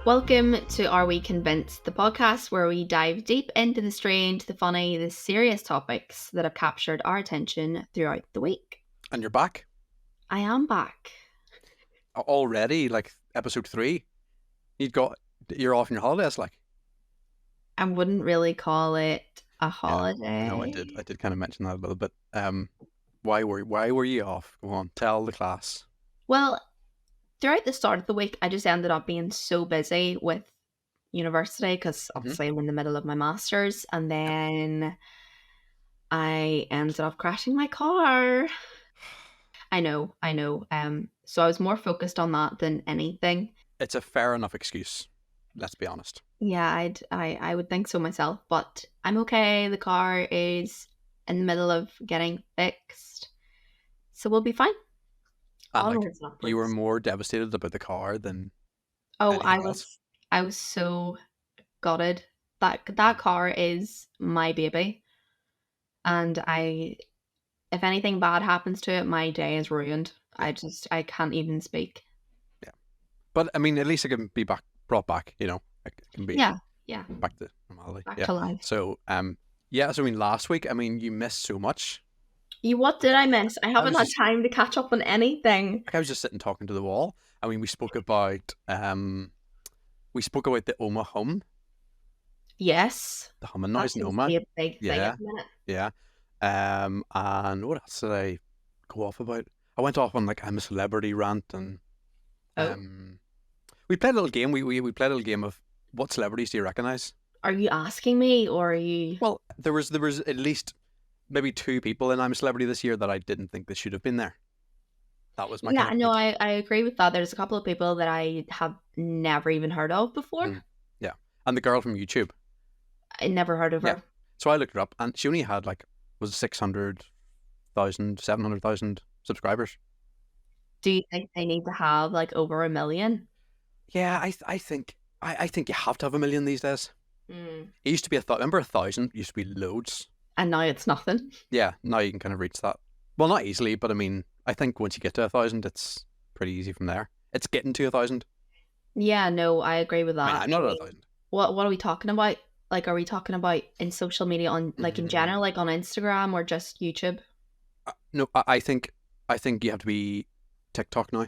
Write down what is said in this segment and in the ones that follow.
Welcome to Are We Convinced, the podcast where we dive deep into the strange, the funny, the serious topics that have captured our attention throughout the week. And you're back I am back. already, like episode 3. You're off on your holidays, like. I wouldn't really call it a Yeah, holiday. no, I did kind of mention that a little bit. Why were you off? Go on, tell the class. Well, throughout the start of the week, I just ended up being so busy with university because Mm-hmm. obviously I'm in the middle of my master's, and then I ended up crashing my car. I know. So I was more focused on that than anything. It's a fair enough excuse. Let's be honest. Yeah, I would think so myself, but I'm okay. The car is in the middle of getting fixed, so we'll be fine. And like, Onwards and you were upwards. more devastated about the car than Oh, anything else. I was so gutted. That car is my baby, and if anything bad happens to it, my day is ruined. Yeah, I can't even speak. yeah. But I mean, at least it can be brought back. It can be Yeah, yeah, back to normality. back Yeah. to life. So, yeah. So I mean, last week, I mean, you missed so much. What did I miss? I I haven't was had just time to catch up on anything. I was just sitting talking to the wall. I mean, we spoke about the Oma hum, Yes, the humming that noise in seems to Oma. be a big thing at Yeah, the minute. yeah. And what else did I go off about? I went off on like I'm a celebrity rant, and Oh, um, we played a little game. We played a little game of what celebrities do you recognize? are you asking me or are you? Well, there was at least maybe 2 people in I'm a Celebrity this year that I didn't think they should have been there. That was my kind Yeah, of no, point. I agree with that. There's a couple of people that I have never even heard of before. Mm, yeah, and the girl from YouTube. I never heard of Yeah. her. So I looked her up, and she only had like was it 600,000, 700,000 subscribers. Do you think they need to have like over 1 million? Yeah, I think you have to have 1 million these days. Mm. It used to be remember 1,000 used to be loads. And now it's nothing. Yeah, now you can kind of reach that. Well, not easily, but I mean, I think once you get to 1,000, it's pretty easy from there. It's getting to 1,000. Yeah, no, I agree with I mean, that. I'm I not at mean, 1,000. what are we talking about? Like, are we talking about in social media on like in Mm, general, like on Instagram or just YouTube? no, I think you have to be TikTok now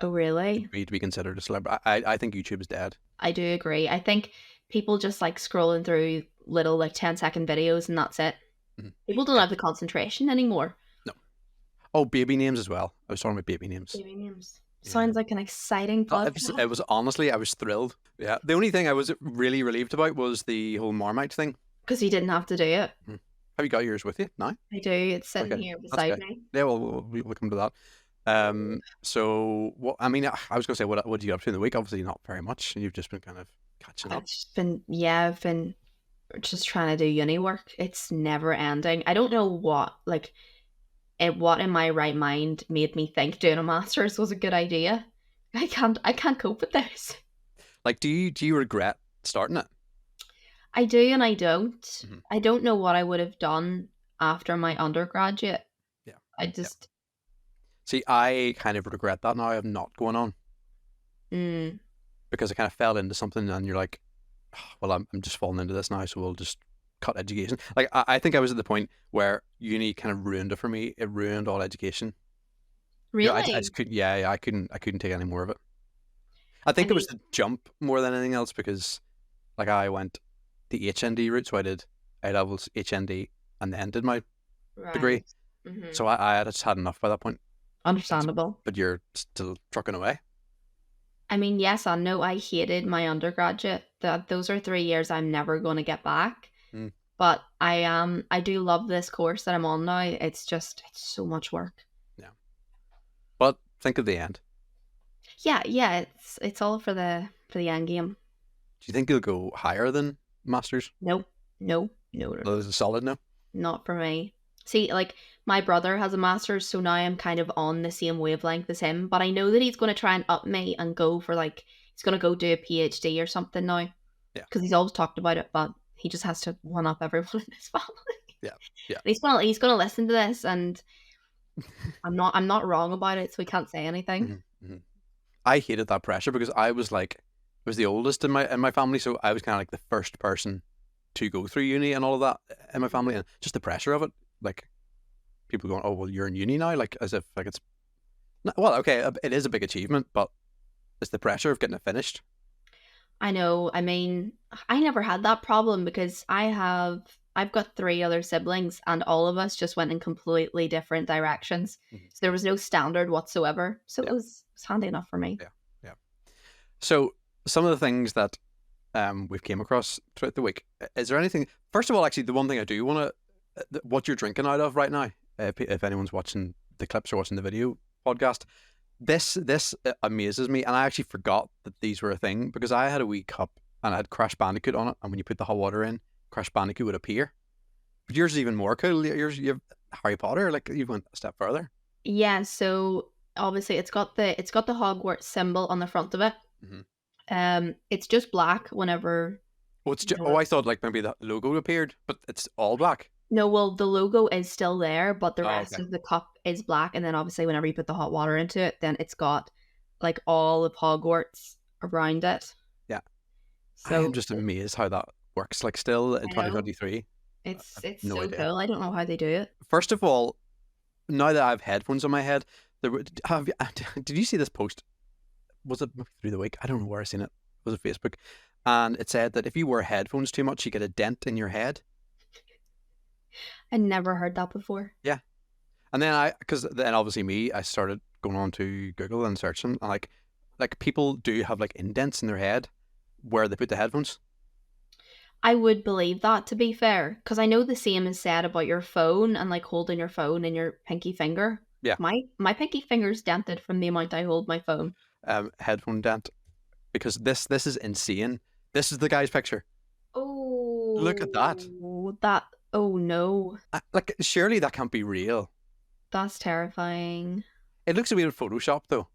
Oh, really? to be considered a celebrity. I think YouTube is dead. I do agree. I think people just like scrolling through little like 10-second videos and that's it. Mhm. People don't Yeah, have the concentration anymore. no. Oh, baby names as well. I was talking about baby names. Baby names. Yeah. Sounds like an exciting podcast. It was honestly, I was thrilled. Yeah. The only thing I was really relieved about was the whole Marmite thing. Because you didn't have to do it. Hmm. Have you got yours with you? No? I do. It's sitting Okay. here That's beside good. me. Yeah, well, we'll come to that. So, what, I mean, I was going to say, what did you get up to in the week? Obviously, not very much. You've just been kind of catching up. I've been just trying to do uni work. It's never ending. I don't know what in my right mind made me think doing a master's was a good idea. I can't cope with this. Like, do you regret starting it? I do and I don't. Hmm. I don't know what I would have done after my undergraduate. Yeah. I Yeah. just See, I kind of regret that now. I'm not going on mm, because I kind of fell into something, and you're like, "Oh, well, I'm just falling into this now, so we'll just cut education." Like, I think I was at the point where uni kind of ruined it for me. It ruined all education. I really. just couldn't. Yeah, I couldn't take any more of it. I I think it mean, was the jump more than anything else because, like, I went the HND route, so I did A levels, HND, and then did my right. degree. Hmm. So I had just had enough by that point. Understandable. But you're still trucking away. I mean, yes, I know I hated my undergraduate. That those are 3 years I'm never going to get back. Mm, But I do love this course that I'm on now. It's so much work. yeah, but think of the end. Yeah, yeah, it's all for the end game. Do you think you'll go higher than masters? Nope. No, no, no, Well, is it solid now? not for me. See, like my brother has a master's, so now I'm kind of on the same wavelength as him. But I know that he's going to try and up me and go for like he's going to go do a PhD or something now Yeah, because he's always talked about it. But he just has to one up everyone in his family. yeah, yeah. And he's gonna listen to this, and I'm not wrong about it, so he can't say anything. Mhm, mhm. I hated that pressure because I was like, was the oldest in my family, so I was kind of like the first person to go through uni and all of that in my family, and just the pressure of it, like people going, "Oh, well, you're in uni now," like as if like it's well, okay, it is a big achievement, but it's the pressure of getting it finished. I know. I mean, I never had that problem because I've got three other siblings and all of us just went in completely different directions. Mhm. So there was no standard whatsoever. So Yeah, it was handy enough for me. yeah, yeah. So some of the things that we've came across throughout the week. Is there anything? First of all, actually, the one thing I do want to, what you're drinking out of right now, if anyone's watching the clips or watching the video podcast, this amazes me, and I actually forgot that these were a thing because I had a wee cup and I had Crash Bandicoot on it, and when you put the hot water in, Crash Bandicoot would appear. But yours is even more cool. Yours, you have Harry Potter, like you went a step further. Yeah, so obviously it's got the Hogwarts symbol on the front of it. Mm-hmm. It's just black whenever Oh, oh, I thought like maybe the logo appeared, but it's all black. no, well, the logo is still there, but the Oh, rest okay. of the cup is black. And then obviously, whenever you put the hot water into it, then it's got like all of Hogwarts around it. Yeah. I am So just amazed how that works. Like still in I know 2023, I've it's no so idea. cool. I don't know how they do it. First of all, now that I have headphones on my head, have did you see this post? Was it through the week? I don't know where I seen it. Was it Facebook? And it said that if you wear headphones too much, you get a dent in your head. I never heard that before. Yeah. And then because then obviously me, I started going on to Google and searching, and like people do have like indents in their head where they put the headphones. I would believe that, to be fair, because I know the same is said about your phone and like holding your phone in your pinky finger. Yeah. My pinky finger's dented from the amount I hold my phone. Headphone dent, because this is insane. This is the guy's picture. Look at that. Oh, that. Oh no, Like surely that can't be real. that's terrifying. It looks a bit of Photoshop though.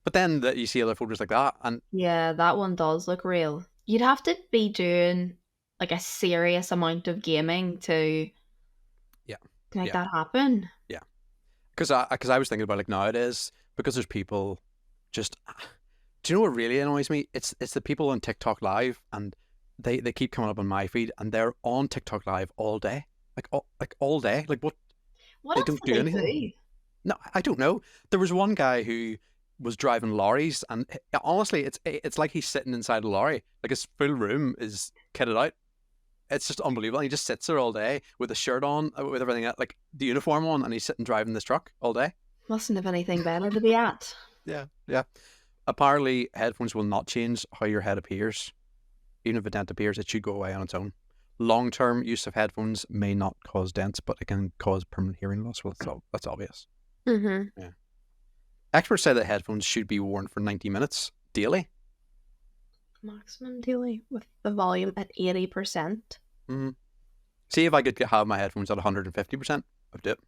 But then that you see other photos like that, and Yeah, that one does look real. You'd have to be doing like a serious amount of gaming yeah, to make yeah, that happen. yeah. Because I was thinking about like nowadays, because there's people just. Do you know what really annoys me? It's the people on TikTok Live, and they keep coming up on my feed, and they're on TikTok Live all day, like all day. Like what? What They else don't do do they anything. do? No, I don't know. There was one guy who was driving lorries, and honestly, it's like he's sitting inside a lorry. Like his full room is kitted out. It's just unbelievable. And he just sits there all day with a shirt on, with everything like the uniform on, and he's sitting driving this truck all day. Mustn't have anything better to be at. Yeah, yeah. Apparently, headphones will not change how your head appears. Even if a dent appears, it should go away on its own. Long-term use of headphones may not cause dents, but it can cause permanent hearing loss. Well, that's obvious. Mm-hmm. Yeah. Experts say that headphones should be worn for 90 minutes daily. Maximum daily with the volume at 80%. Mm-hmm. See if I could have my headphones at 150%. I'd do it.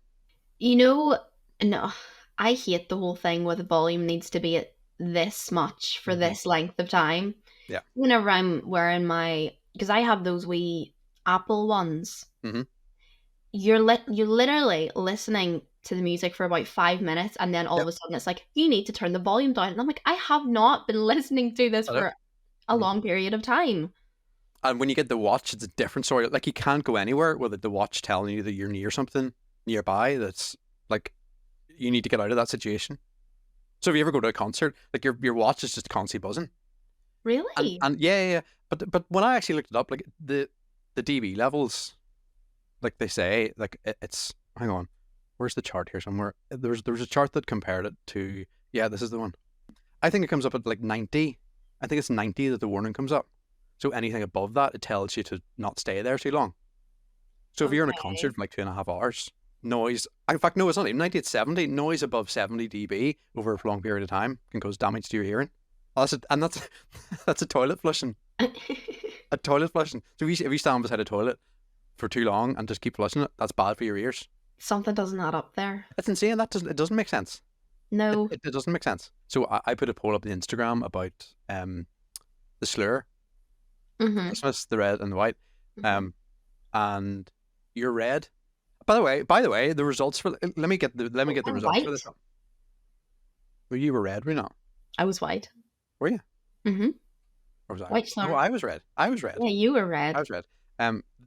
You know, no, I hate the whole thing where the volume needs to be at this much for Mm-hmm. this length of time. Yeah. Whenever I'm wearing because I have those wee Apple ones, Mm-hmm. you're literally listening to the music for about 5 minutes, and then all Yep. of a sudden it's like you need to turn the volume down, and I'm like, I have not been listening to this I know. for a long period of time. And when you get the watch, it's a different story. Like you can't go anywhere without the watch telling you that you're near something nearby. That's like you need to get out of that situation. So if you ever go to a concert, like your watch is just constantly buzzing. Really? And yeah. But when I actually looked it up, like the dB levels, like they say, like it's hang on, where's the chart here somewhere? There's a chart that compared it to this is the one. I think it comes up at like 90. I think it's 90 that the warning comes up. So anything above that, it tells you to not stay there too long. So if you're in a concert Okay. for like 2.5 hours, noise. In fact, no, it's not even 90. It's 70. Noise above 70 dB over a long period of time can cause damage to your hearing. And that's that's a toilet flushing. A toilet flushing. So if you stand beside a toilet for too long and just keep flushing it, that's bad for your ears. Something doesn't add up there. It's insane. It doesn't make sense. No. It doesn't make sense. So I put a poll up on Instagram about the slur, Mm-hmm. Christmas, the red and the white, Mm-hmm. and you're red. By the way, the results for let me get the I'm results for white. this up. Well, you were red, were you not? I was white. Were you? Mm-hmm. Or was I? Which No, one? I was red. I was red. Yeah, you were I red. was red.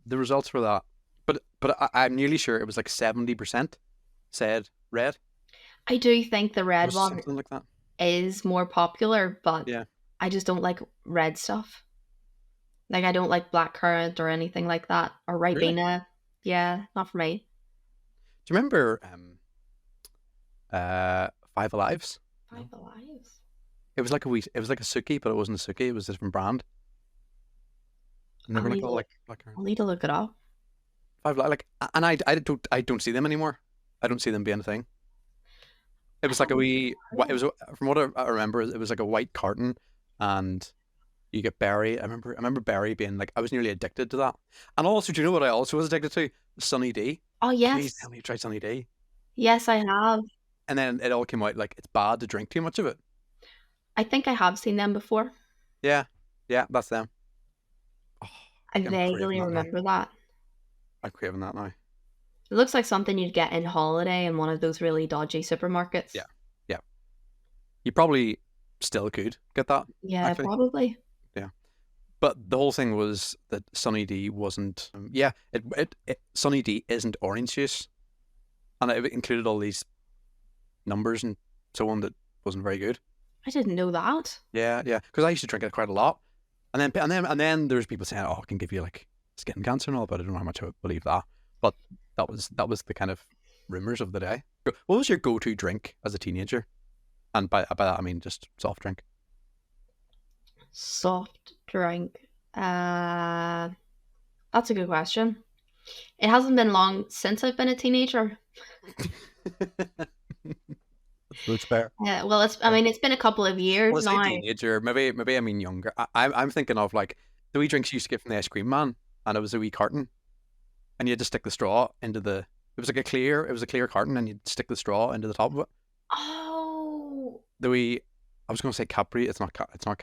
The results were that, but I'm nearly sure it was like 70% said red. I do think the It red was one something like that. is more popular, but Yeah. I just don't like red stuff. Like I don't like black currant or anything like that or Really? ribena. Yeah, not for me. Do you remember Five Alives? Five No. Alive. It was like a it was like a Suki, but it wasn't a Suki. It was a different brand. I'll Never like need all to like black currant. I'll need to look it up. Five Alive, like, and I don't see them anymore. I don't see them being a thing. It I was like a haven't wee. It heard. was from what I remember. It was like a white carton, and you get berry. I remember berry being like I was nearly addicted to that. And also, do you know what I also was addicted to? Sunny D. Oh Please tell yes. me you tried Sunny D. Yes, I have. And then it all came out like it's bad to drink too much of it. I think I have seen them before. Yeah, yeah, that's them. Oh, I I'm craving vaguely that now. remember that. I'm craving that now. It looks like something you'd get in Holiday in one of those really dodgy Yeah, supermarkets. yeah. You probably still could get that Yeah, actually. probably. Yeah. But the whole thing was that Sunny D wasn't. Yeah, Sunny D isn't orange juice, and it included all these numbers and so on that wasn't very good. I didn't know that. Yeah, yeah. Because I used to drink it quite a lot, and then there's people saying, "Oh, it can give you like skin cancer and all," but I don't know how much I would believe that. But that was the kind of rumors of the day. What was your go-to drink as a teenager? And by that I mean just soft drink. Soft drink. Uh, that's a good question. It hasn't been long since I've been a teenager. That's fair. Well, I Fair. mean, it's been a couple of Well, years I say now. teenager, maybe I mean younger. I'm thinking of like the wee drinks you used to get from the ice cream man, and it was a wee carton, and you had to stick the straw into the. It was a clear carton, and you'd stick the straw into the top of it. Oh, The wee, I was going to say Capri. It's not it's not,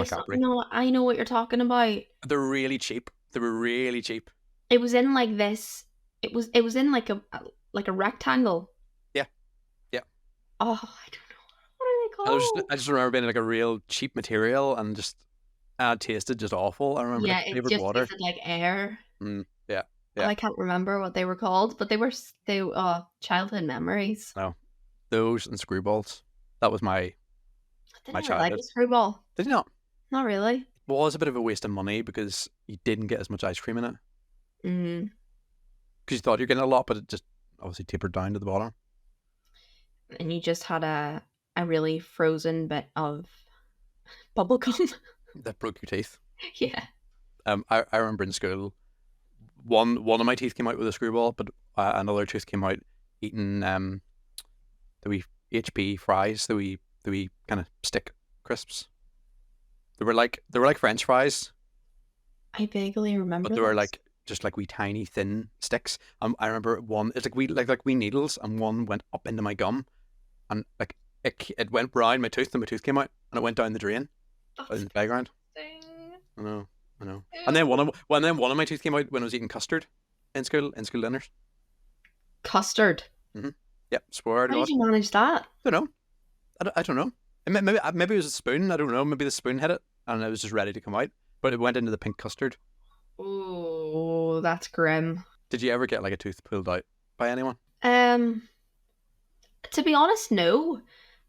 Capri. no, I know what you're talking about. They're really cheap. They were really cheap. It was in like this. It was in like a rectangle. Yeah, yeah. Oh, I don't know. What are they called? I just remember being like a real cheap material, and just it tasted just awful. I remember Yeah, like it flavored just water. tasted like air. Yeah, Oh, yeah. I can't remember what they were called, but childhood memories. No, those and screwballs. That was I my didn't really like childhood. a screwball. Did you not? Not really. Was a bit of a waste of money because you didn't get as much ice cream in it Mm. because you thought you're getting a lot, but it just obviously tapered down to the bottom. And you just had a really frozen bit of bubble gum. That broke your teeth. Yeah. I remember in school, one of my teeth came out with a screwball, but another tooth came out eating the wee HP fries, the wee kind of stick crisps. They were like French fries, I vaguely but remember they were this. like just like wee tiny thin sticks. I remember one. It's like wee needles, and one went up into my gum, and like it went round my tooth, and my tooth came out, and it went down the drain in That's the playground. disgusting. I know, I know. Ew. And then one of my teeth came out when I was eating custard in school dinners. Custard. Yep, swear to How did God. you manage that? I don't know. I don't know. Maybe it was a spoon. I don't know. Maybe the spoon hit it, and it was just ready to come out, but it went into the pink custard. Oh, that's grim. Did you ever get like a tooth pulled out by anyone? Um, to be honest, no.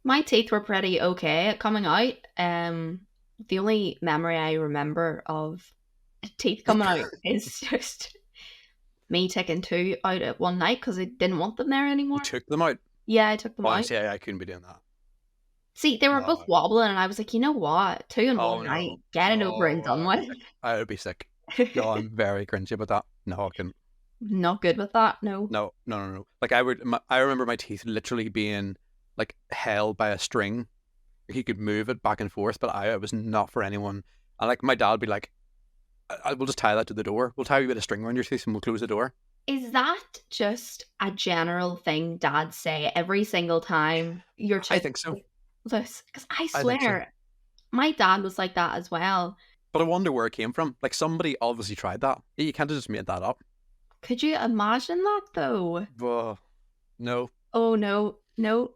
My teeth were pretty okay at coming out. The only memory I remember of teeth coming out is just me taking two out at one night because I didn't want them there You anymore. took them out. Yeah, I took them out. Honestly, I couldn't be doing that. See, they were both No. wobbling, and I was like, you know what? Two in Oh one no. night, get it over and Oh, done with. I would be sick. No, I'm very cringy about that. No, I can. Not good with that, no. No, no, no, no. Like I remember my teeth literally being like held by a string. He could move it back and forth, but it was not for anyone. And like my dad would be like, We'll just tie that to the door. We'll tie a bit of string around your teeth and we'll close the door." Is that just a general thing dads say every single time your I child think so. this? Because I I think so. swear, my dad was like that as well. But I wonder where it came from. Like somebody obviously tried that. You can't have just made that up. Could you imagine that though? Ugh, no. Oh no, no.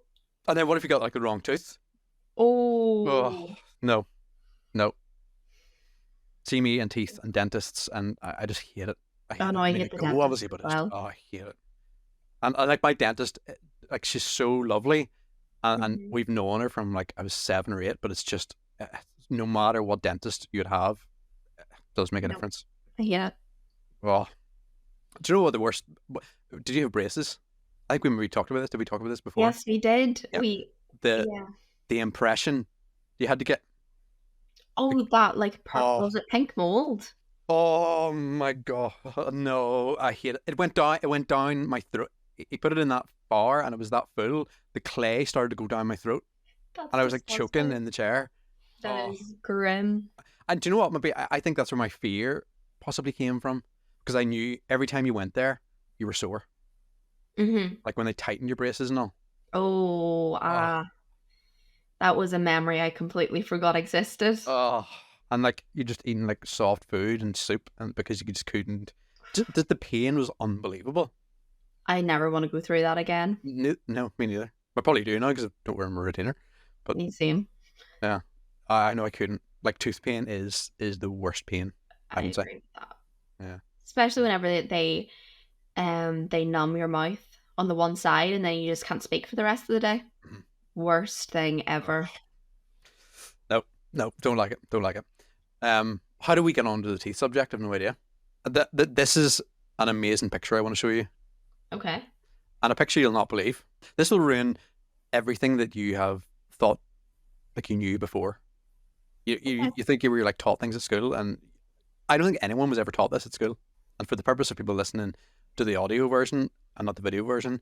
And then what if you got like the wrong tooth? Oh Oh, no, no. See me and teeth and dentists, and I just hate it. I Oh hate no, it. I I mean, hate I the go dentist obviously, as but it's well. oh, I hate it. And I like my dentist, like she's so lovely, and Hmm. we've known her from like I was 7 or 8. But it's just no matter what dentist you'd have, it does make a No. difference. Yeah. Well, do you know what the worst? Did you have braces? I think we maybe talked about this. Did we talk about this before? Yes, we did. Yeah. We The yeah. the impression you had to get. Oh, that like Oh, was it pink mold? oh my god, no! I hate it. It went down. It went down my throat. He put it in that bar, and it was that full. The clay started to go down my throat, That's and I was like choking disgusting. in the chair. That Oh, is grim. and do you know what? Maybe I think that's where my fear possibly came from, because I knew every time you went there, you were sore. Hmm. Like when they tightened your braces and all. Oh, Oh, that was a memory I completely forgot existed. oh, and like you just eating like soft food and soup, and because you just couldn't. Just the pain was unbelievable. I never want to go through that again. No, no, me neither. I probably do now because I don't wear my retainer. But You see, yeah, I know I couldn't. Like tooth pain is the worst pain, I I would say. agree with that. Yeah. Especially whenever they numb your mouth on the one side and then you just can't speak for the rest of the day. Mhm. Worst thing ever. Oh, no, no, don't like it. Don't like it. How do we get on to the teeth subject? I've no idea. This is an amazing picture I want to show you, Okay. and a picture you'll not believe. This will ruin everything that you have thought like you knew before. You Okay. you, you think you were like taught things at school, and I don't think anyone was ever taught this at school. And for the purpose of people listening to the audio version and not the video version,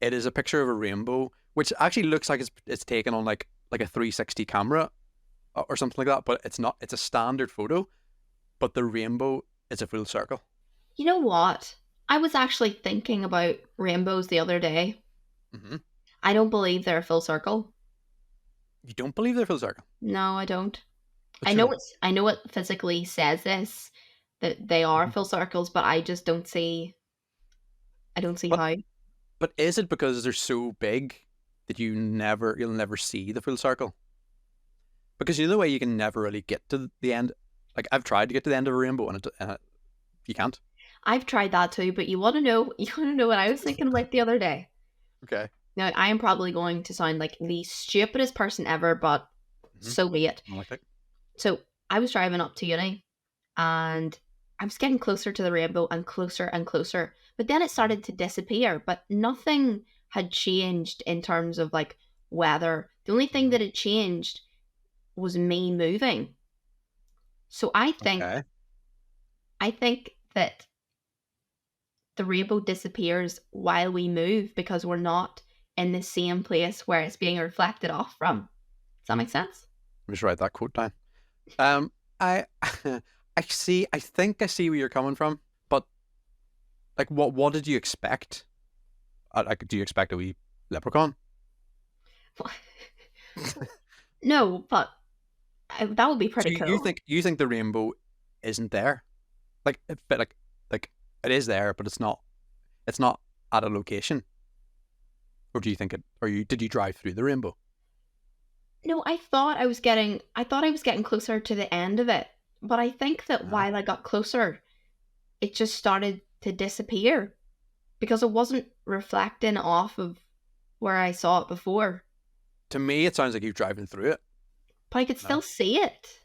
it is a picture of a rainbow, which actually looks like it's taken on like a 360 camera or something like that, but it's not. It's a standard photo, but the rainbow is a full circle. You know what? I was actually thinking about rainbows the other day. Hmm. I don't believe they're a full circle. You don't believe they're full circle, No, I don't. but you know. I know it physically says this that they are Mhm. full circles, but I don't see But how. but is it because they're so big that you'll never see the full circle? Because you know the way you can never really get to the end. Like I've tried to get to the end of a rainbow, and you can't. I've tried that too, but you want to know you want to know what I was thinking about the other day. Okay. Now, I am probably going to sound like the stupidest person ever, but Hmm. so be it. I like that. So, I was driving up to uni and I was getting closer to the rainbow and closer. But then it Mhm. started to disappear, but nothing had changed in terms of like weather. The only thing Mhm. that had changed was me moving. So Okay. I think that the rainbow disappears while we move because we're not in the same place where it's being reflected off from. Does that make sense? Let me just write that quote down. Um, I, I see. I think I see where you're coming from, but like, what did you expect? Like, do you expect a wee leprechaun? No, but that would be So pretty you cool. think the rainbow isn't there? Like, like it is there, but it's not. It's not at a location. Or do you think it? Or you did you drive through the rainbow? No, I thought I was getting closer to the end of it, but I think that Uh-huh. while I got closer, it just started to disappear because it wasn't reflecting off of where I saw it before. To me, it sounds like you're driving through it. But I could No. still see it.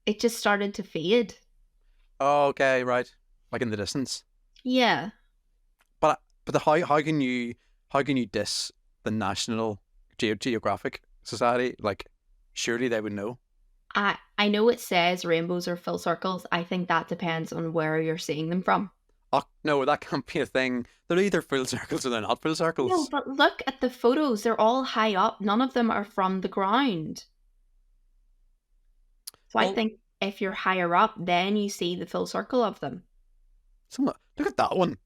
It just started to fade. Oh, okay, right. Like in the distance. Yeah. How can you diss the National Geographic Society? Like, surely they would know. I know it says rainbows are full circles. I think that depends on where you're seeing them from. Oh no, that can't be a thing. They're either full circles or they're not full No, circles. but look at the photos. They're all high up. None of them are from the ground. So I Well, think if you're higher up, then you see the full circle of them. look at that one.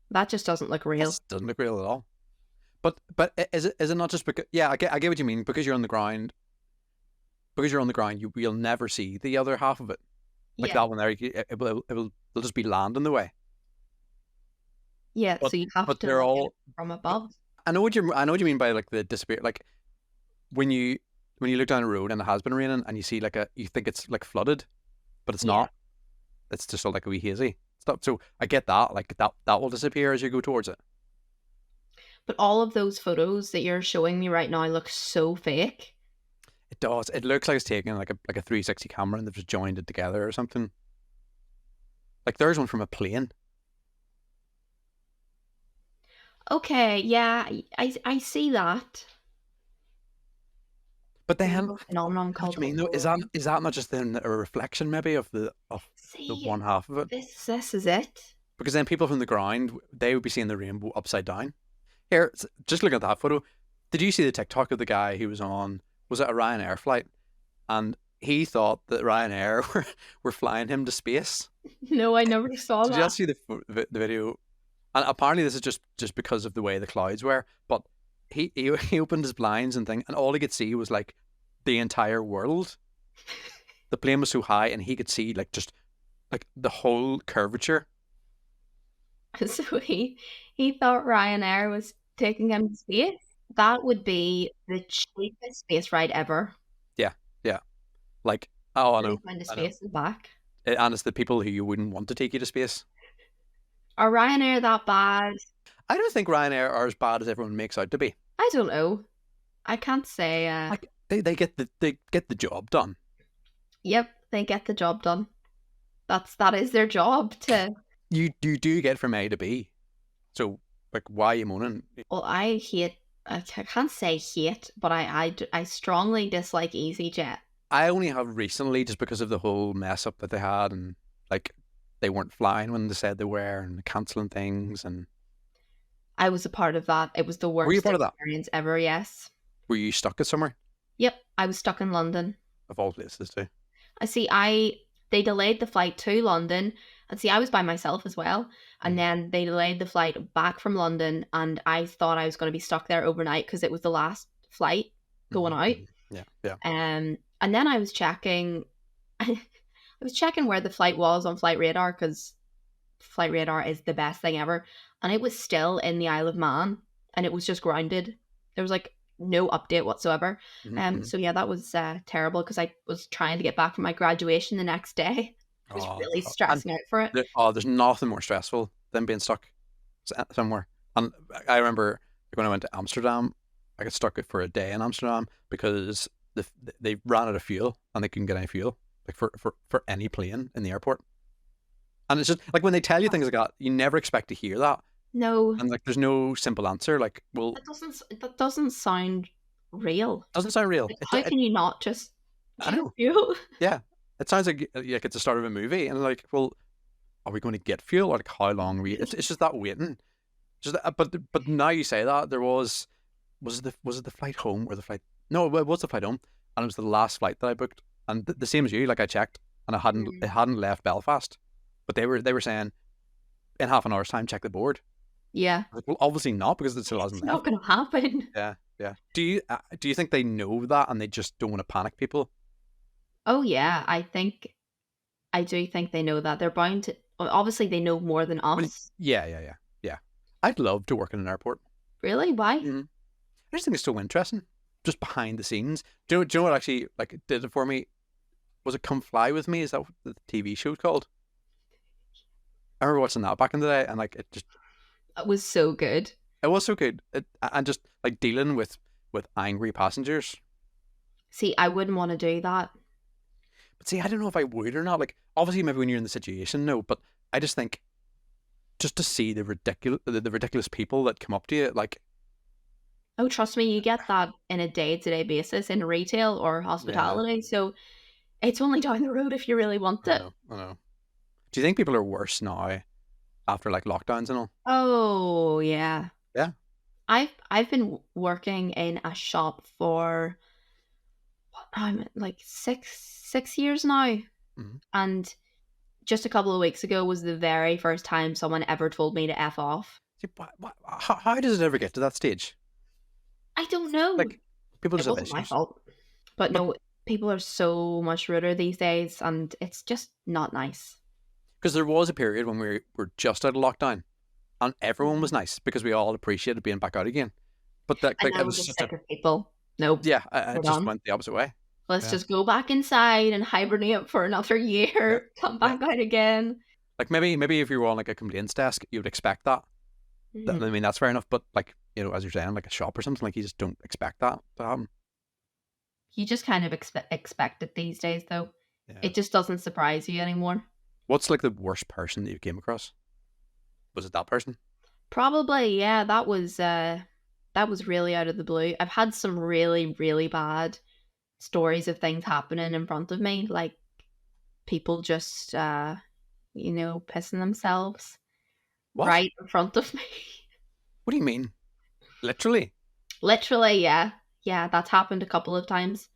That just doesn't look real. That doesn't look real at all. But is it not just because? Yeah, I get what you mean. Because you're on the ground. Because you're on the ground, you'll never see the other half of it. Like Yeah. that one there, it'll just be land in the way. Yeah, But so you have but to they're look at it all. from But above. I know what you mean by like the disappear. Like when you when you look down the road and it has been raining and you see like you think it's like flooded, but it's Yeah. not. It's just like a wee hazy stuff. So I get that, like that will disappear as you go towards it. But all of those photos that you're showing me right now look so fake. It does. It looks like it's taken like a 360 camera and they've just joined it together or something. Like there's one from a plane, Okay, yeah, I see that. but then Global phenomenon what do called you mean though? aurora. Is that not just then a reflection maybe of the See, one half of it? this is it. Because then people from the ground they would be seeing the rainbow upside down. Here, just look at that photo. Did you see the TikTok of the guy who was on? Was it a Ryanair flight? And he thought that Ryanair were flying him to space. No, I never saw Did you that. see the video? And apparently this is just because of the way the clouds were. But he opened his blinds and thing, and all he could see was like the entire world. The plane was so high, and he could see like just like the whole curvature. So he thought Ryanair was taking him to space. That would be the cheapest space ride ever. Yeah, yeah. Like oh, Really going to I know. space and back. And it's the people who you wouldn't want to take you to space. Are Ryanair that bad? I don't think Ryanair are as bad as everyone makes out to be. I don't know. I can't say. Like they get the job done. Yep, they get the job done. That is their job to. You do get from A to B. So like why are you moaning? Well, I hate. I can't say hate, but I strongly dislike EasyJet. I only have recently just because of the whole mess up that they had and like they weren't flying when they said they were and cancelling things and I was a part of that. It was the were you worst part of that? experience ever. Yes. Were you stuck at somewhere? Yep, I was stuck in London. Of all places too. I see. They delayed the flight to London, and see, I was by myself as well. And Mm, then they delayed the flight back from London, and I thought I was going to be stuck there overnight because it was the last flight going out. Yeah, yeah. And then I was checking. I was checking where the flight was on Flight Radar because Flight Radar is the best thing ever, and it was still in the Isle of Man, and it was just grounded. There was like no update whatsoever. Mm-hmm. So yeah, that was terrible because I was trying to get back from my graduation the next day. I was Oh, really and stressing out for it. there's nothing more stressful than being stuck somewhere. And I remember when I went to Amsterdam, I got stuck for a day in Amsterdam because they ran out of fuel and they couldn't get any fuel like for any plane in the airport. And it's just like when they tell you things like that, you never expect to hear that. No, And like there's no simple answer. Like, well, that doesn't sound real. it doesn't sound real. Like, how can you not just I get know. fuel? Yeah. It sounds like it's the start of a movie and like, well, are we going to get fuel? Or like how long are we it's just that waiting. Just but now you say that was it the flight home or the flight? No, it was the flight home, and it was the last flight that I booked, and the same as you. Like I checked, and it Mm. hadn't left Belfast, but they were saying in half an hour's time check the board. Yeah, I was like, well, obviously not because it still it's hasn't not left. going to happen. Yeah, yeah. Do you think they know that and they just don't want to panic people? Oh yeah, I do think they know that they're bound to. Obviously, they know more than Well, us. yeah, yeah, yeah, yeah. I'd love to work in an airport. Really? Why? Mm. I just think it's so interesting, just behind the scenes. Do you know what actually like did it for me? Was it Come Fly With Me? Is that what the TV show's called? I remember watching that back in the day, and like It was so good. it was so good. And just like dealing with angry passengers. See, I wouldn't want to do that. But see, I don't know if I would or not. Like obviously, maybe when you're in the situation, no. But I just think just to see the ridiculous people that come up to you, like Oh, trust me, you get that in a day-to-day basis in retail or yeah, hospitality. So it's only down the road if you really want I it. know, I know. Do you think people are worse now after like lockdowns and all? Oh, yeah. Yeah. I've been working in a shop for I'm like six years now, Mm-hmm. and just a couple of weeks ago was the very first time someone ever told me to F off. See, how does it ever get to that stage? I don't know. Like people It just have wasn't my issues. fault. But But no, people are so much ruder these days, and it's just not nice. because there was a period when we were just out of lockdown and everyone was Mhm. nice because we all appreciated being back out again. But that And like now it we're was just such a sick of people. Nope, Yeah, I we're just done. went the opposite way. Let's Yeah, just go back inside and hibernate for another yeah, year, come yeah. back out again. Like maybe if you were on like a complaints desk, you would expect that. I Mhm. mean, that's fair enough. But like as you're saying, like a shop or something, like you just don't expect that to happen. You just kind of expect it these days, though. Yeah. It just doesn't surprise you anymore. What's like the worst person that you came across? Was it that person? Probably, yeah, that was really out of the blue. I've had some really, really bad stories of things happening in front of me, like people just pissing themselves What? right in front of me. What do you mean? Literally? Literally, yeah. Yeah, that's happened a couple of times.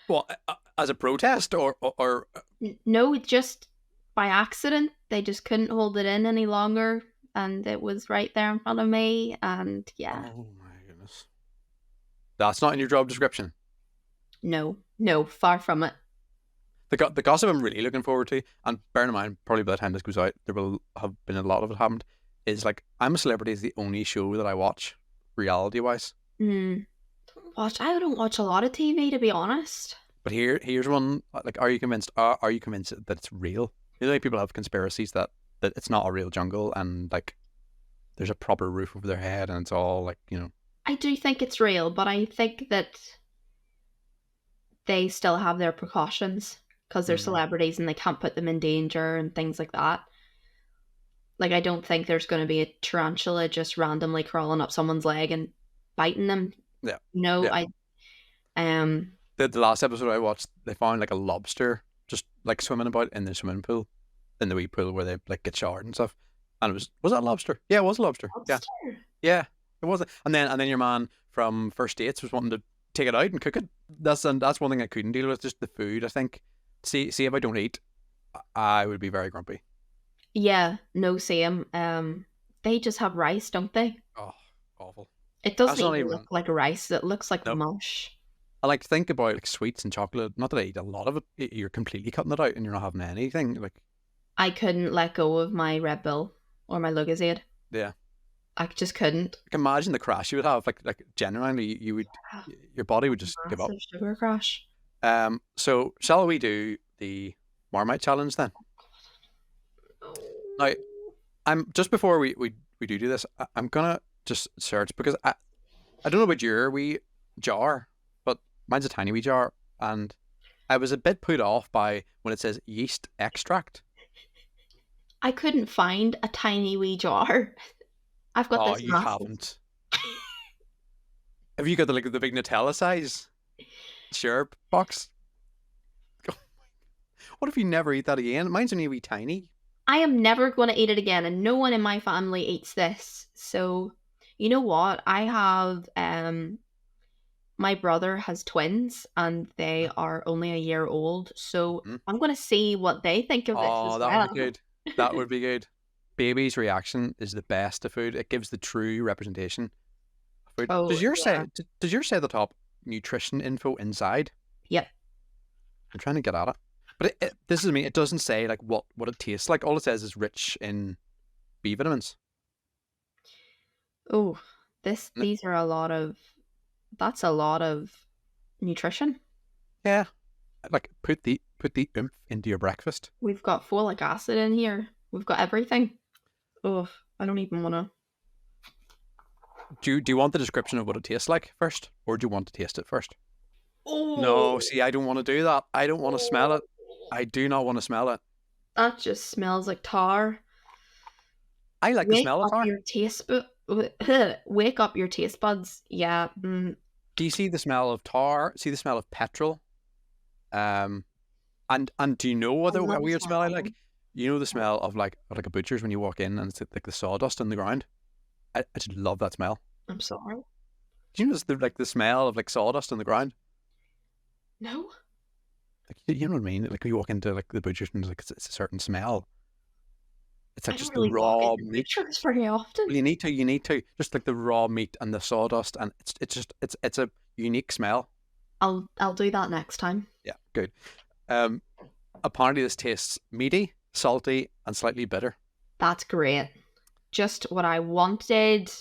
What? As a protest or No, just by accident. They just couldn't hold it in any longer and it was right there in front of me and yeah. Oh my goodness. That's not in your job description. No. No, far from it. The gossip I'm really looking forward to, and bear in mind, probably by the time this goes out, there will have been a lot of it happened. Is like I'm a Celebrity is the only show that I watch, reality wise. Mm. I don't watch a lot of TV to be honest. But here's one. Like, are you convinced? Are you convinced that it's real? You know, like people have conspiracies that it's not a real jungle and like there's a proper roof over their head and it's all like I do think it's real, but I think that they still have their precautions because they're mm, celebrities and they can't put them in danger and things like that. Like, I don't think there's going to be a tarantula just randomly crawling up someone's leg and biting them. yeah, No, yeah. I um The last episode I watched, they found like a lobster just like swimming about in the swimming pool, in the wee pool where they like get showered and stuff. And it was that a lobster? Yeah, it was a lobster. Yeah, lobster. yeah, it was. And then your man from First Dates was wanting to take it out and cook it. That's one thing I couldn't deal with. Just the food. I think. See if I don't eat, I would be very grumpy. Yeah, no, same. They just have rice, don't they? Oh, awful. It That's doesn't not even look even. like rice. It looks like No. mush. I like to think about like sweets and chocolate. Not that I eat a lot of it. You're completely cutting it out and you're not having anything. Like, I couldn't let go of my Red Bull or my Lucozade. yeah. I just couldn't. Like imagine the crash you would have. Like genuinely, you would, your body would just give up. Massive sugar crash. So shall we do the Marmite challenge then? Now, I'm just before we do this, I'm gonna just search because I don't know about your wee jar, but mine's a tiny wee jar, and I was a bit put off by when it says yeast extract. I couldn't find a tiny wee jar. I've got Oh, this you massive. haven't. Have you got the big Nutella size syrup box? What if you never eat that again? Mine's only a wee tiny. I am never going to eat it again, and no one in my family eats this. So, you know what? I have my brother has twins, and they are only a year old. So Mhm. I'm going to see what they think of this Oh, as that would be well. good. That would be good. Baby's reaction is the best to food. It gives the true representation of food. Oh Does yours yeah, say? Does yours say at the top nutrition info inside? yep. I'm trying to get at it, but this is me. It doesn't say like what it tastes like. All it says is rich in B vitamins. Oh, this N- these are a lot of. That's a lot of nutrition. Yeah, like put the oomph into your breakfast. We've got folic acid in here. We've got everything. Oh, I don't even want to. Do you want the description of what it tastes like first, or do you want to taste it first? No, Oh, see, I don't want to do that. I don't want to smell it. I do not want to smell it. that just smells like tar. I like the Wake smell of up tar. your taste wake up your taste buds. Yeah. Do you see the smell of tar? See the smell of petrol? Um, and do you know what I a love weird smell I smelling like? You know the smell of like a butcher's when you walk in and it's like the sawdust on the ground. I just love that smell. I'm sorry. Do you know the smell of like sawdust on the ground? No, Like you know what I mean? Like when you walk into like the butcher's and it's a certain smell. It's I like don't just the really walk raw into meat. butchers very often. Well, you need to just like the raw meat and the sawdust and it's a unique smell. I'll do that next time. Yeah, good. Um, apparently this tastes meaty, salty, and slightly bitter. That's great. Just what I wanted.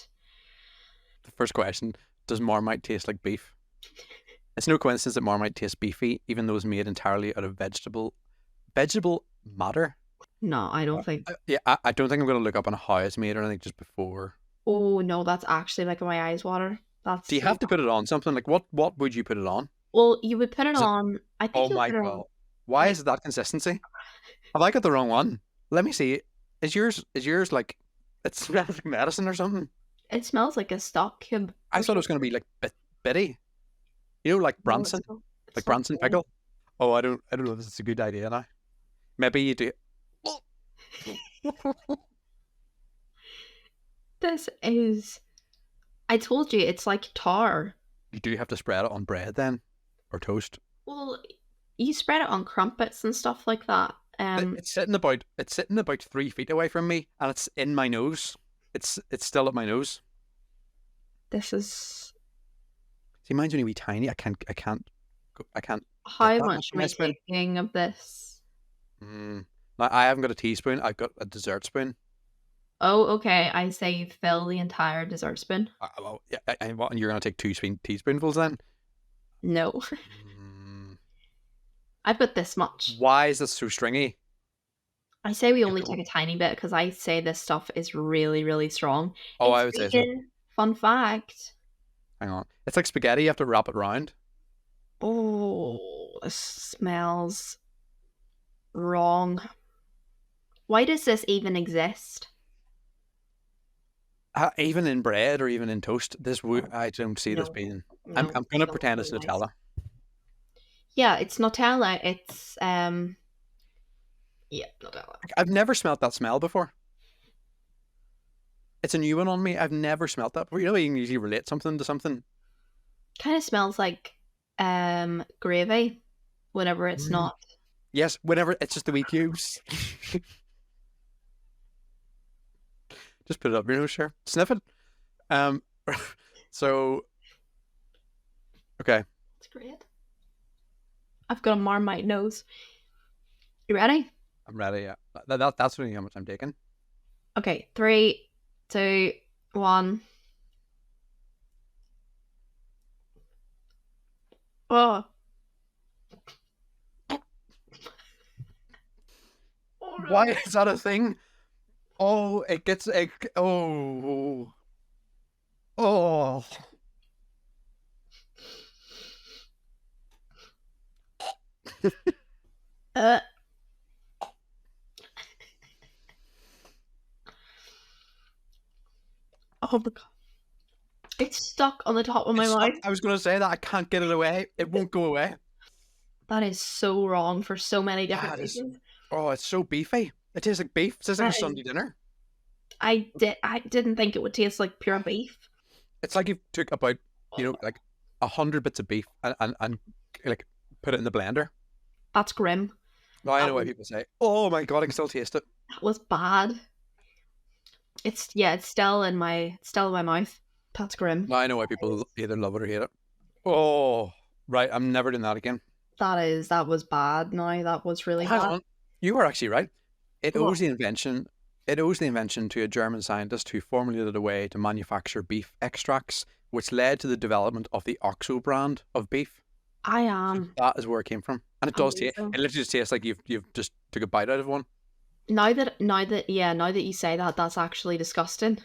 The first question: does Marmite taste like beef? It's no coincidence that Marmite tastes beefy, even though it's made entirely out of vegetable matter. No, I don't think. Yeah, I don't think I'm going to look up on how it's made or anything just before. Oh no, that's actually making my eyes water. That's Do you so have to put bad. it on something? Like what would you put it on? Well, you would put it Is it? on. I Oh think you'll my put it god! on Why like is it that consistency? Have I got the wrong one? Let me see. Is yours like it smells like medicine or something? it smells like a stock cube I or thought it was going to something. be like bitty. Like No, Branson, like it's not Branson good. pickle. Oh, I don't know if this is a good idea now. Maybe you do. This is. I told you it's like tar. You do have to spread it on bread then, or toast. Well, you spread it on crumpets and stuff like that. It's sitting about 3 feet away from me, and it's in my nose. It's still at my nose. This is. See, mine's only wee tiny. I can't get How that much much in am my I spoon. taking of this? Mm. Now, I haven't got a teaspoon. I've got a dessert spoon. Oh, okay. I say you fill the entire dessert spoon. Well, yeah, and you're gonna take two teaspoonfuls then? No, Mm. I've got this much. Why is this so stringy? I say we only take a tiny bit because I say this stuff is really, really strong. Oh, It's I would say so. vegan. Fun fact. Hang on. It's like spaghetti. You have to wrap it round. Oh, this smells wrong. Why does this even exist? Even in bread or even in toast, Oh, I don't see this no, being. I'm no, I'm gonna don't pretend be it's nice. Nutella. Yeah, it's Nutella. It's yeah, Nutella. I've never smelt that smell before. It's a new one on me. I've never smelt that before. You can usually relate something to something. Kind of smells like gravy whenever it's Mm. not. Yes, whenever it's just the wee cubes. Just put it up your nose, sure. Sniff it. Um, so okay, It's great. I've got a Marmite nose. You ready? I'm ready. Yeah, that's really how much I'm taking. Okay, three, two, one. Oh, oh Why no. is that a thing? Oh, it gets it. Oh, oh. Uh, oh my god. It's stuck on the top of my It's mouth. stuck. I was gonna say that I can't get it away. It won't go away. That is so wrong for so many different That is. reasons. Oh, it's so beefy. It tastes like beef. It tastes like a That is Sunday dinner. I didn't think it would taste like pure beef. It's like you took about like 100 bits of beef and like put it in the blender. That's grim. Now I That know why was people say, "Oh my god, I can still taste it." that was bad. It's yeah, it's still in my mouth. That's grim. Now I know why people either love it or hate it. Oh, right. I'm never doing that again. That was bad. Now that was really Hang bad. on. You are actually right. It What? owes the invention. It owes the invention to a German scientist who formulated a way to manufacture beef extracts, which led to the development of the OXO brand of beef. I So am that is where it came from, and it does taste. It amazing. literally just tastes like you've just took a bite out of one. Now that you say that, that's actually disgusting.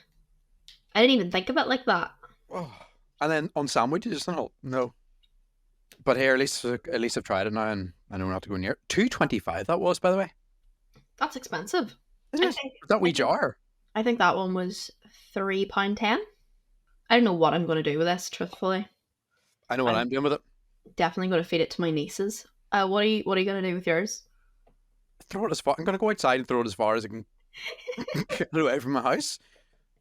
I didn't even think of it like that. Oh. And then on sandwiches, no. But here, at least I've tried it now, and I know not to go near it. 2.25 that was, by the way. That's expensive. It I is. think That I wee think jar. I think that one was £3.10. I don't know what I'm gonna do with this, truthfully. I know what I'm I'm doing with it. definitely gonna feed it to my nieces. What are you gonna do with yours? Throw it as far. I'm gonna go outside and throw it as far as I can get it away from my house.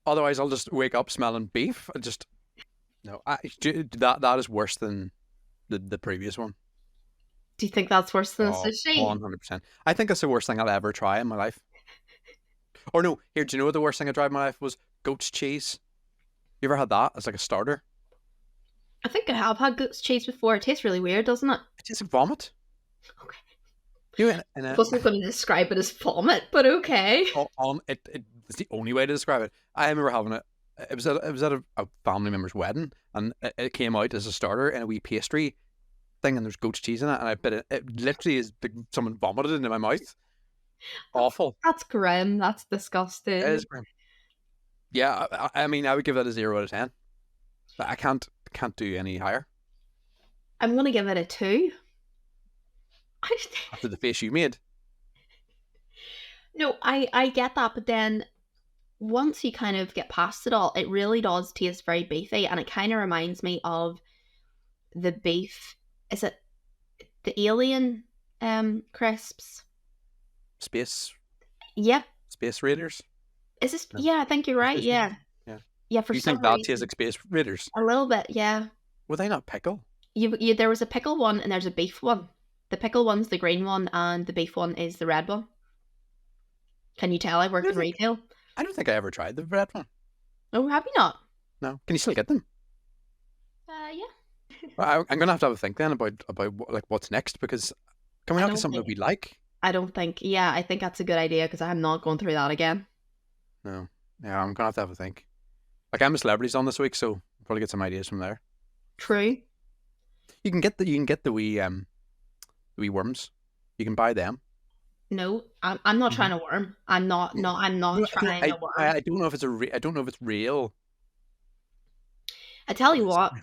Otherwise, I'll just wake up smelling beef. I just no. That is worse than the previous one. Do you think that's worse than a Oh, sushi? 100%. I think that's the worst thing I'll ever try in my life. Or no, here. Do you know what the worst thing I tried in my life was? Goat's cheese. You ever had that as like a starter? I think I have had goat's cheese before. It tastes really weird, doesn't it? It tastes like vomit. Okay. In I a wasn't going to describe it as vomit, but okay. on it's the only way to describe it. I remember having it. It was at a family member's wedding, and it came out as a starter in a wee pastry. thing and there's goat's cheese in it, and I bit it. It literally is like someone vomited into my mouth. That's Awful. that's grim. That's It disgusting. is grim. Yeah, I mean, I would give that a 0 out of 10. But I can't do any higher I'm gonna give it a 2. after the face you made. No, I get that, but then once you kind of get past it all, it really does taste very beefy, and it kind of reminds me of the beef. Is it the alien crisps? Space Yep. Space Raiders. Is this? No, Yeah, I think you're right. Space Raiders. Yeah, Yeah. yeah. For You think some that tastes reason, like Space Raiders? a little bit. Yeah. Were they not pickle? You there was a pickle one and there's a beef one. The pickle one's the green one, and the beef one is the red one. Can you tell I I worked don't in think retail? I don't think I ever tried the red one. Oh, have you not? No. Can you still get them? Yeah. Well, I'm gonna have to have a think then about like what's next, because can we I not get don't something that think. we like? I don't think. Yeah, I think that's a good idea because I'm not going through that again. No. Yeah, I'm gonna have a think. Like, I'm a celebrities on this week, so I'll probably get some ideas from there. True. You can get the wee worms. You can buy them. No, I'm not Mhm. trying to worm. I'm not. No, I'm not No, trying to worm. I don't know if it's I don't know if it's real. I tell But you it's what,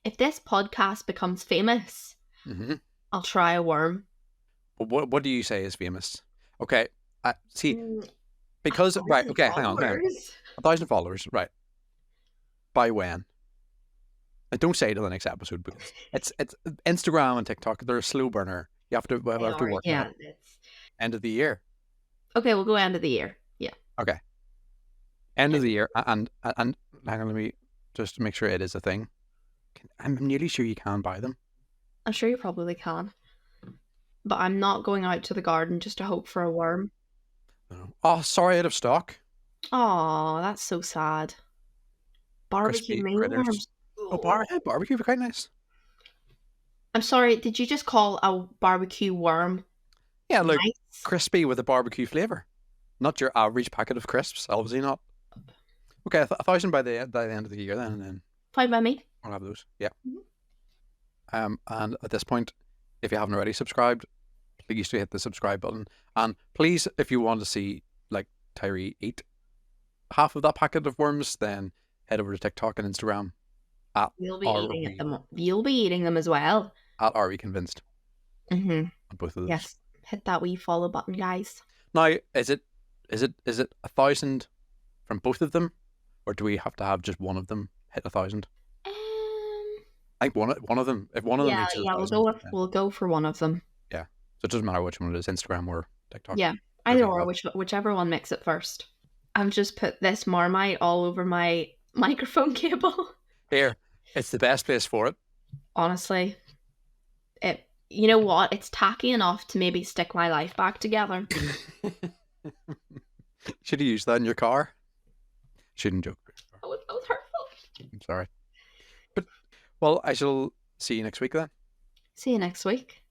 if this podcast becomes famous, hmm I'll try a worm. But what do you say is famous? Okay, see, Mm, because right. 1,000 Okay, hang on. followers. 1,000 followers, right? By when? And don't say to the next episode, because it's Instagram and TikTok. They're a slow burner. We They have to are. work it Yeah. out. End of the year. Okay. We'll go end of the year. Yeah. Okay, end of And the year, and hang on, let me just make sure it is a thing. I'm nearly sure you can buy them. I'm sure you probably can, but I'm not going out to the garden just to hope for a worm. Oh, sorry, out of stock. Oh, that's so sad. Barbecue Crispy critters. mealworms. Oh, Oh. barbecue would be quite nice. I'm sorry, did you just call a barbecue worm Yeah, look, nice? crispy with a barbecue flavor. Not your average packet of crisps, obviously not. Okay, 1,000 by the end of the year then, and then Fine by me. I'll have those. Yeah. Mhm. And at this point, if you haven't already subscribed, please do hit the subscribe button. And please, if you want to see like Tyree eat half of that packet of worms, then head over to TikTok and Instagram at You'll be are eating it we them. You'll be eating them as well. convinced Hmm. on both of those. Yes. Hit that wee follow button, guys. Now, is it 1,000 from both of them, or do we have to have just one of them hit 1,000? Um. I think one of them. If one of them Yeah. reaches a Yeah. We'll go thousand, with. then We'll go for one of them. yeah. So it doesn't matter which one it is, Instagram or TikTok. Yeah. Whatever Either you or, have. whichever one makes it first. I've just put this Marmite all over my microphone cable. Here, it's the best place for it. Honestly, it. You know what? It's tacky enough to maybe stick my life back together. Should have used that in your car. Shouldn't joke. That was hurtful. I'm sorry. But well, I shall see you next week then. See you next week.